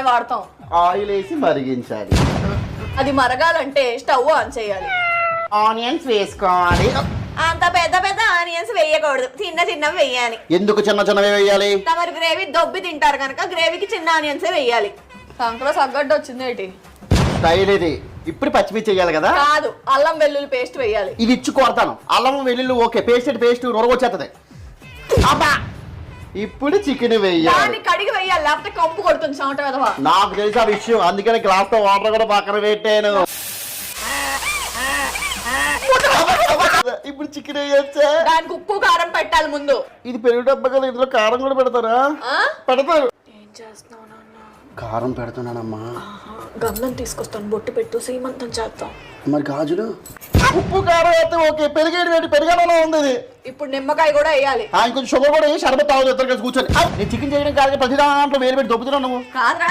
వాడతాం. ఆయిల్ వేసి మరిగించాలి. అది మరగాలంటే స్టవ్ ఆన్ చేయాలి. ఆనియన్స్ వేసుకోవాలి. అంత పెద్ద పెద్ద ఆనియన్స్ వేయకూడదు, చిన్న చిన్నవి వేయాలి. ఎందుకు చిన్న చిన్నవి వేయాలి? తమరు గ్రేవీ దొబ్బి తింటారు కనుక గ్రేవీకి చిన్న ఆనియన్స్ వేయాలి. సంకలో సగ్గడ్డ వచ్చింది ఏంటి? స్టైల్ ఇది. ఇప్పుడు పచ్చిమిర్చి వేయాలి కదా? కాదు, అల్లం వెల్లుల్లి పేస్ట్ వేయాలి. ఇది ఇచ్చి కొడతాను. అల్లం వెల్లుల్లి ఓకే, పేస్ట్ నొరగొచ్చేస్తుంది. అబ్బా, ఇప్పుడు చికెన్ వేయాలి. దాన్ని కడిగి వేయాలి, లేకపోతే కంపు కొడుతుంది సౌండ్ కదవా. నాకు తెలిసి ఆ విషయం, అందుకని గ్లాస్ తో వాటర్ కూడా పక్కన పెట్టాను. ఇప్పుడు చికెన్ వేయచ్చా? దానికి ఉప్పు కారం పెట్టాలి ముందు. ఇది పెరుగు డబ్బా కదా, ఇందులో కారం కూడా పెడతారా? పెడతారు. ఏం చేస్తున్నావు నాన్న? కారం పెడుతున్నానమ్మా. గంధం తీసుకొస్తాను, బొట్టు పెట్టు, సీమంతం చేద్దాం. మరి గాజులు? ఉప్పు కారం అయితే ఓకే, పెరిగేది పెరిగానో ఉంది ఇది. ఇప్పుడు నిమ్మకాయ కూడా వేయాలి. ఇంకొంచెం షుగర్ కూడా వేసి షర్బత్ తాగుతారు కలిసి కూర్చొని. నేను చికెన్ చేయడం కాదు, ప్రతి దాంట్లో వేలు పెట్టి దొబ్బుతున్నావు నువ్వు. కాదురా.